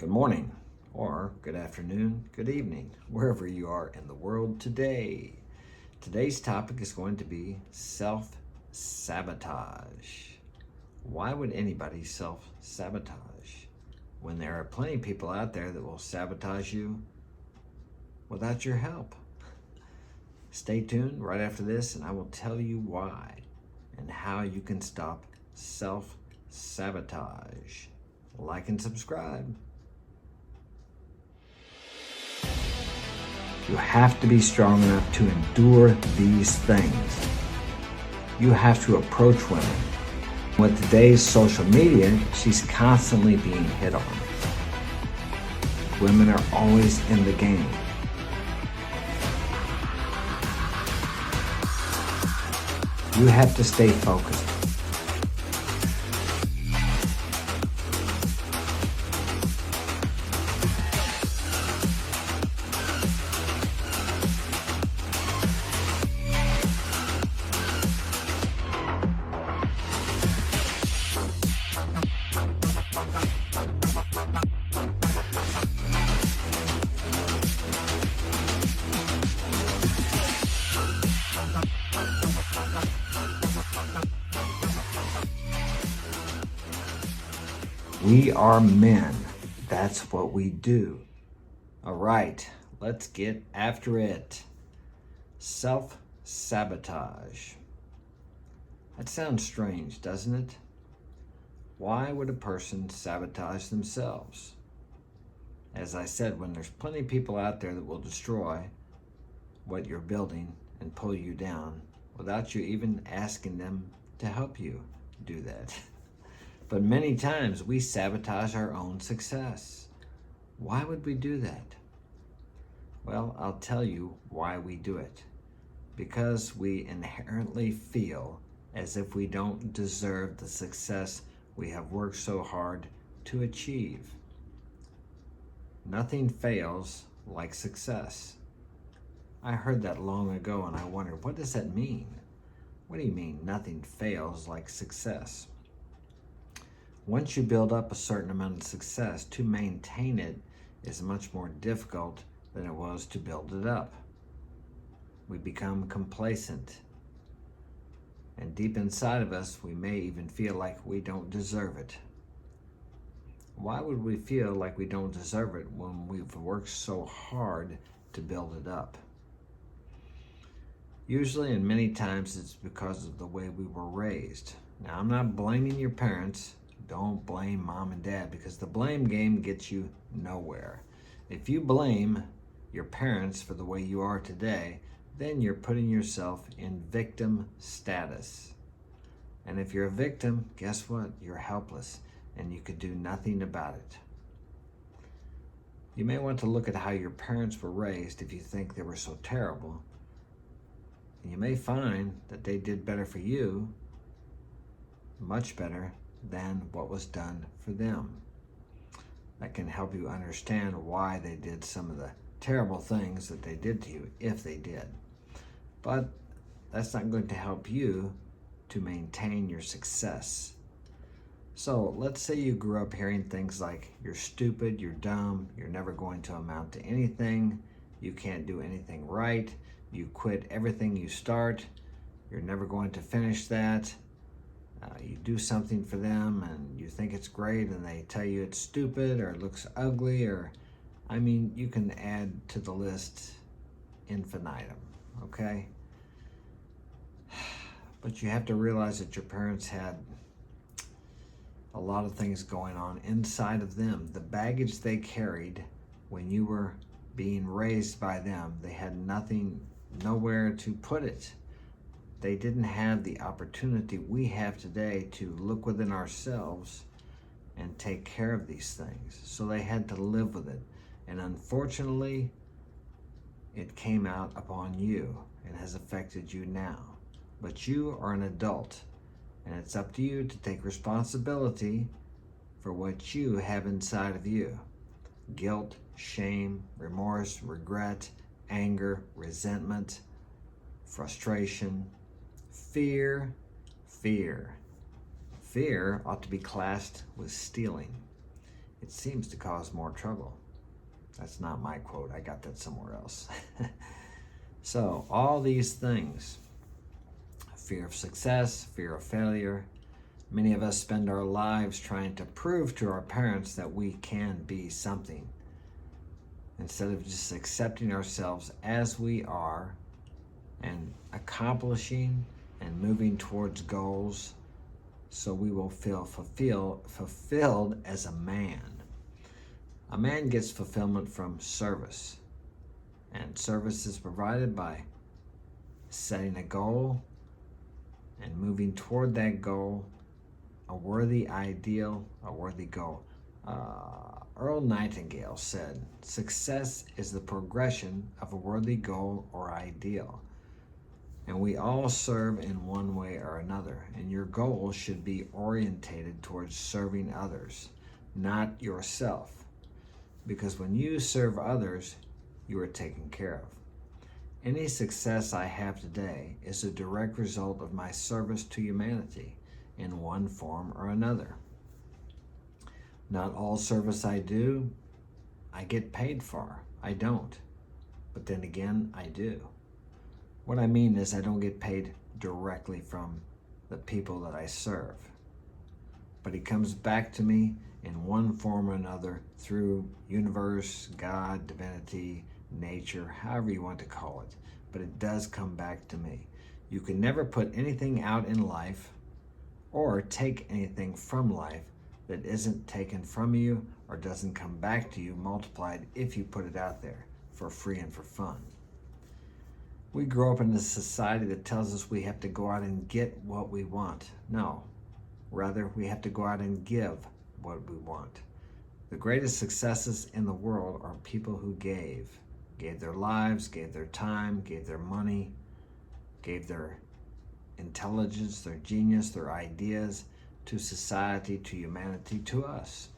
good morning, or good afternoon, good evening, wherever you are in the world today. Today's topic is going to be self-sabotage. Why would anybody self-sabotage when there are plenty of people out there that will sabotage you without your help? Stay tuned right after this and I will tell you why and how you can stop self-sabotage. Like and subscribe. You have to be strong enough to endure these things. You have to approach women. With today's social media, she's constantly being hit on. Women are always in the game. You have to stay focused. We are men. That's what we do. All right, let's get after it. Self-sabotage. That sounds strange, doesn't it? Why would a person sabotage themselves? As I said, when there's plenty of people out there that will destroy what you're building and pull you down without you even asking them to help you do that. But many times we sabotage our own success. Why would we do that? Well, I'll tell you why we do it. Because we inherently feel as if we don't deserve the success we have worked so hard to achieve. Nothing fails like success. I heard that long ago and I wondered, what does that mean? What do you mean nothing fails like success? Once you build up a certain amount of success, to maintain it is much more difficult than it was to build it up. We become complacent. And deep inside of us, we may even feel like we don't deserve it. Why would we feel like we don't deserve it when we've worked so hard to build it up? Usually and many times it's because of the way we were raised. Now, I'm not blaming your parents. Don't blame mom and dad, because the blame game gets you nowhere. If you blame your parents for the way you are today, then you're putting yourself in victim status. And if you're a victim, guess what? You're helpless and you could do nothing about it. You may want to look at how your parents were raised if you think they were so terrible. And you may find that they did better for you, much better than what was done for them. That can help you understand why they did some of the terrible things that they did to you, if they did. But that's not going to help you to maintain your success. So let's say you grew up hearing things like, you're stupid, you're dumb, you're never going to amount to anything, you can't do anything right, you quit everything you start, you're never going to finish that. You do something for them and you think it's great and they tell you it's stupid or it looks ugly, or, I mean, you can add to the list infinitum, okay? But you have to realize that your parents had a lot of things going on inside of them. The baggage they carried when you were being raised by them, they had nowhere to put it. They didn't have the opportunity we have today to look within ourselves and take care of these things. So they had to live with it. And unfortunately, it came out upon you and has affected you now. But you are an adult, and it's up to you to take responsibility for what you have inside of you. Guilt, shame, remorse, regret, anger, resentment, frustration, fear. Fear ought to be classed with stealing. it seems to cause more trouble. That's not my quote. I got that somewhere else. So all these things, fear of success, fear of failure, many of us spend our lives trying to prove to our parents that we can be something, instead of just accepting ourselves as we are and accomplishing and moving towards goals so we will feel fulfilled as a man. A man gets fulfillment from service, and service is provided by setting a goal and moving toward that goal, a worthy ideal, a worthy goal. Earl Nightingale said, "Success is the progression of a worthy goal or ideal." And we all serve in one way or another, and your goal should be orientated towards serving others, not yourself. Because when you serve others, you are taken care of. Any success I have today is a direct result of my service to humanity in one form or another. Not all service I do, I get paid for. I don't. But then again, I do. What I mean is I don't get paid directly from the people that I serve. But it comes back to me in one form or another through universe, God, divinity, nature, however you want to call it. But it does come back to me. You can never put anything out in life or take anything from life that isn't taken from you or doesn't come back to you multiplied if you put it out there for free and for fun. We grow up in a society that tells us we have to go out and get what we want. No, rather we have to go out and give what we want. The greatest successes in the world are people who gave their lives, gave their time, gave their money, gave their intelligence, their genius, their ideas to society, to humanity, to us.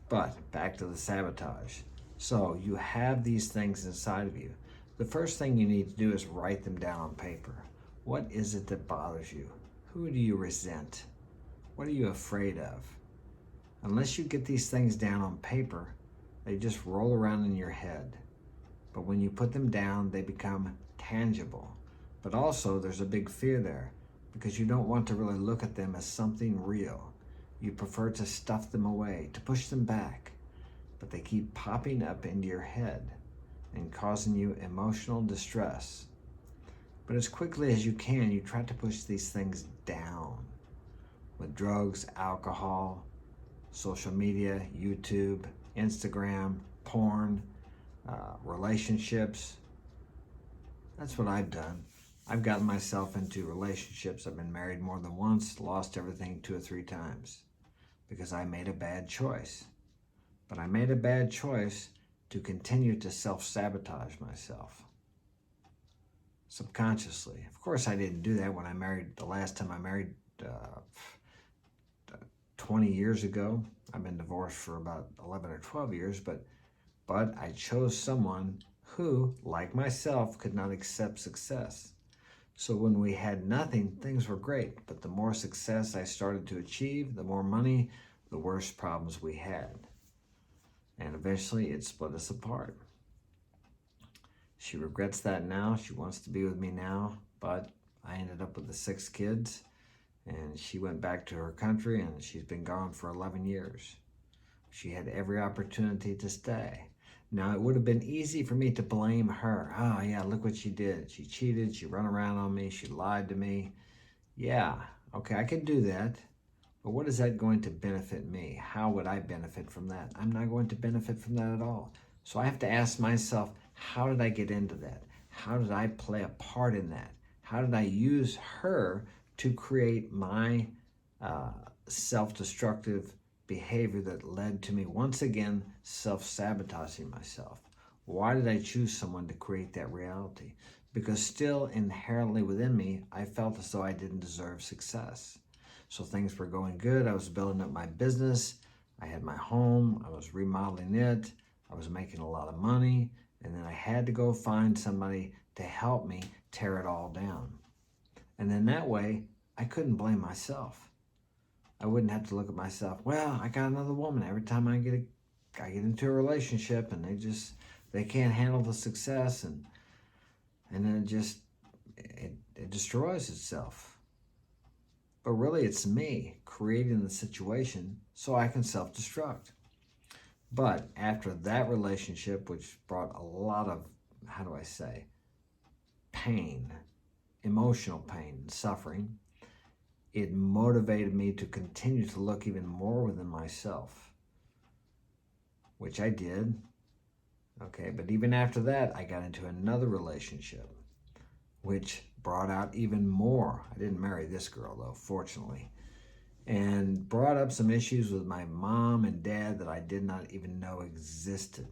But back to the sabotage. So you have these things inside of you. The first thing you need to do is write them down on paper. What is it that bothers you? Who do you resent? What are you afraid of? Unless you get these things down on paper, they just roll around in your head. But when you put them down, they become tangible. But also there's a big fear there because you don't want to really look at them as something real. You prefer to stuff them away, to push them back. But they keep popping up into your head and causing you emotional distress. But as quickly as you can, you try to push these things down with drugs, alcohol, social media, YouTube, Instagram, porn, relationships. That's what I've done. I've gotten myself into relationships. I've been married more than once, lost everything 2 or 3 times because I made a bad choice. But I made a bad choice to continue to self-sabotage myself subconsciously. Of course, I didn't do that when I married. The last time I married 20 years ago. I've been divorced for about 11 or 12 years, but I chose someone who, like myself, could not accept success. So when we had nothing, things were great. But the more success I started to achieve, the more money, the worse problems we had. And eventually it split us apart. She regrets that now. She wants to be with me now, but I ended up with the 6 kids, and she went back to her country, and she's been gone for 11 years. She had every opportunity to stay. Now, it would have been easy for me to blame her. Oh, yeah, look what she did. She cheated. She ran around on me. She lied to me. Yeah, okay, I could do that. But what is that going to benefit me? How would I benefit from that? I'm not going to benefit from that at all. So I have to ask myself, how did I get into that? How did I play a part in that? How did I use her to create my self-destructive behavior that led to me once again self-sabotaging myself? Why did I choose someone to create that reality? Because still inherently within me, I felt as though I didn't deserve success. So things were going good. I was building up my business. I had my home. I was remodeling it. I was making a lot of money. And then I had to go find somebody to help me tear it all down. And then that way, I couldn't blame myself. I wouldn't have to look at myself, well, I got another woman. Every time I get into a relationship and they can't handle the success, and then it destroys itself. But really it's me creating the situation so I can self-destruct. But after that relationship, which brought a lot of, how do I say, pain, emotional pain and suffering, it motivated me to continue to look even more within myself, which I did. Okay, but even after that, I got into another relationship, which brought out even more. I didn't marry this girl, though, fortunately, and brought up some issues with my mom and dad that I did not even know existed.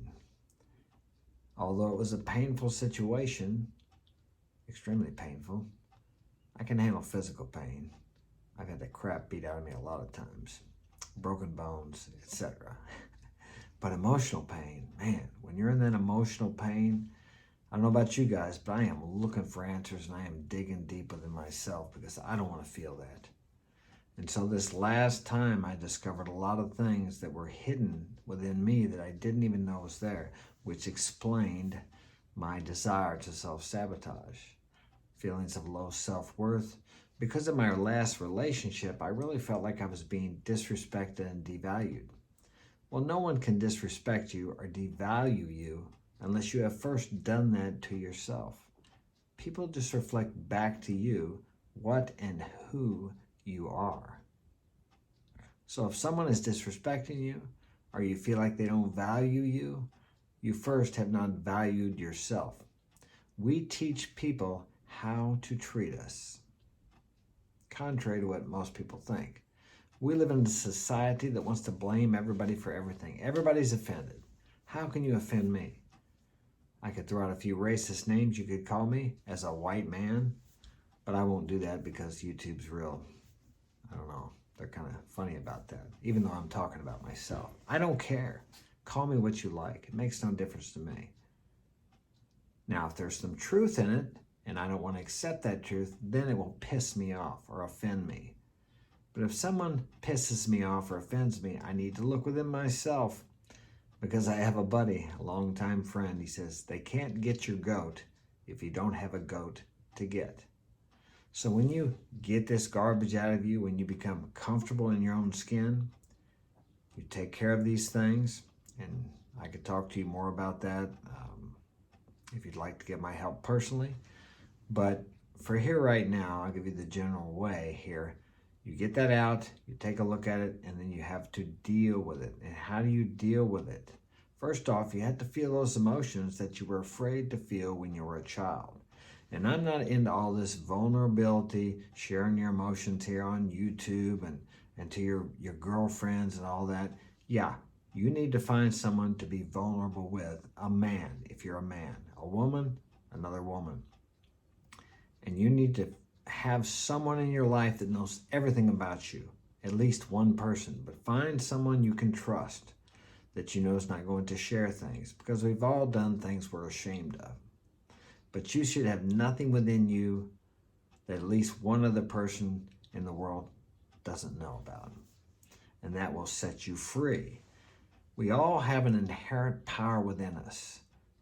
Although it was a painful situation, extremely painful, I can handle physical pain. I've had the crap beat out of me a lot of times, broken bones, etc. But emotional pain, man, when you're in that emotional pain, I don't know about you guys, but I am looking for answers, and I am digging deep within myself because I don't want to feel that. And so this last time, I discovered a lot of things that were hidden within me that I didn't even know was there, which explained my desire to self-sabotage, feelings of low self-worth. Because of my last relationship, I really felt like I was being disrespected and devalued. Well, no one can disrespect you or devalue you unless you have first done that to yourself. People just reflect back to you what and who you are. So if someone is disrespecting you, or you feel like they don't value you, you first have not valued yourself. We teach people how to treat us, contrary to what most people think. We live in a society that wants to blame everybody for everything. Everybody's offended. How can you offend me? I could throw out a few racist names you could call me as a white man, but I won't do that because YouTube's real, I don't know, they're kind of funny about that, even though I'm talking about myself. I don't care. Call me what you like. It makes no difference to me. Now, if there's some truth in it, and I don't want to accept that truth, then it will piss me off or offend me. But if someone pisses me off or offends me, I need to look within myself, because I have a buddy, a longtime friend. He says, they can't get your goat if you don't have a goat to get. So when you get this garbage out of you, when you become comfortable in your own skin, you take care of these things, and I could talk to you more about that if you'd like to get my help personally. But for here right now, I'll give you the general way here. You get that out, you take a look at it, and then you have to deal with it. And how do you deal with it? First off, you have to feel those emotions that you were afraid to feel when you were a child. And I'm not into all this vulnerability, sharing your emotions here on YouTube and to your girlfriends and all that. Yeah, you need to find someone to be vulnerable with, a man if you're a man, a woman, another woman. And you need to have someone in your life that knows everything about you, at least one person, but find someone you can trust that you know is not going to share things, because we've all done things we're ashamed of. But you should have nothing within you that at least one other person in the world doesn't know about, and that will set you free. We all have an inherent power within us,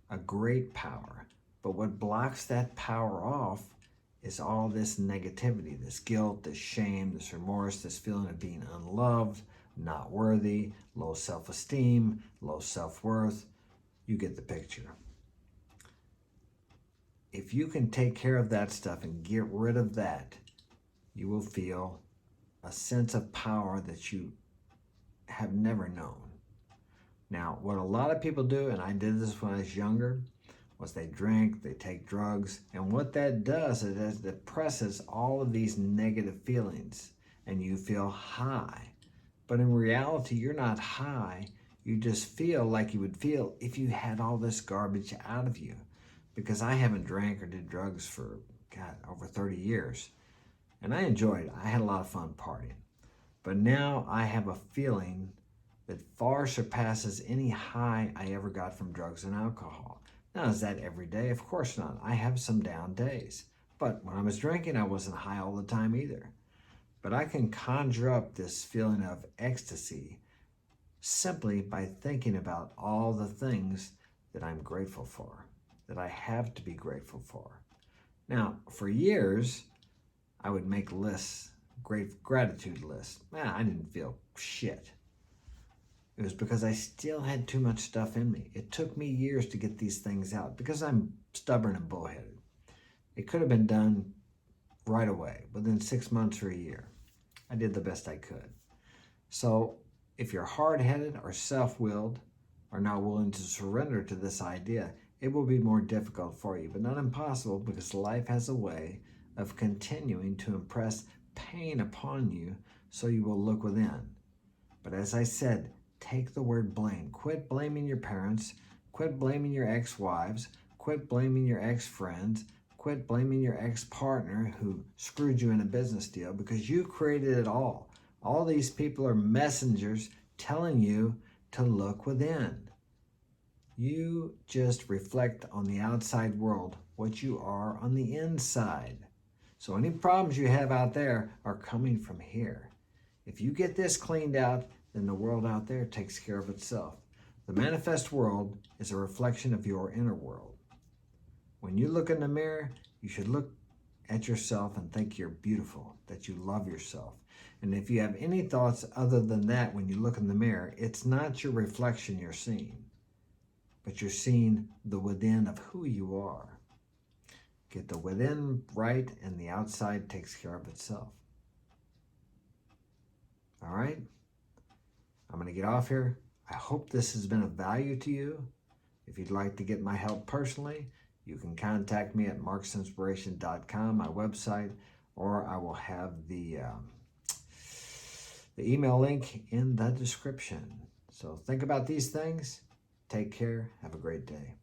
a great power, but what blocks that power off is all this negativity, this guilt, this shame, this remorse, this feeling of being unloved, not worthy, low self-esteem, low self-worth. You get the picture. If you can take care of that stuff and get rid of that, you will feel a sense of power that you have never known. Now, what a lot of people do, and I did this when I was younger, was they drink, they take drugs, and what that does is it depresses all of these negative feelings, and you feel high. But in reality, you're not high. You just feel like you would feel if you had all this garbage out of you. Because I haven't drank or did drugs for, over 30 years. And I enjoyed it. I had a lot of fun partying. But now I have a feeling that far surpasses any high I ever got from drugs and alcohol. Now, is that every day? Of course not. I have some down days. But when I was drinking, I wasn't high all the time either. But I can conjure up this feeling of ecstasy simply by thinking about all the things that I'm grateful for, that I have to be grateful for. Now, for years, I would make lists, great gratitude lists. I didn't feel shit. It was because I still had too much stuff in me. It took me years to get these things out because I'm stubborn and bullheaded. It could have been done right away, within 6 months or a year. I did the best I could. So if you're hard-headed or self-willed or not willing to surrender to this idea, it will be more difficult for you, but not impossible, because life has a way of continuing to impress pain upon you so you will look within. But as I said, take the word blame. Quit blaming your parents. Quit blaming your ex-wives. Quit blaming your ex-friends. Quit blaming your ex-partner who screwed you in a business deal, because you created it all. All these people are messengers telling you to look within. You just reflect on the outside world what you are on the inside. So any problems you have out there are coming from here. If you get this cleaned out, then the world out there takes care of itself. The manifest world is a reflection of your inner world. When you look in the mirror, you should look at yourself and think you're beautiful, that you love yourself. And if you have any thoughts other than that when you look in the mirror, it's not your reflection you're seeing, but you're seeing the within of who you are. Get the within right, and the outside takes care of itself. All right? I'm going to get off here. I hope this has been of value to you. If you'd like to get my help personally, you can contact me at marksinspiration.com, my website, or I will have the email link in the description. So think about these things. Take care. Have a great day.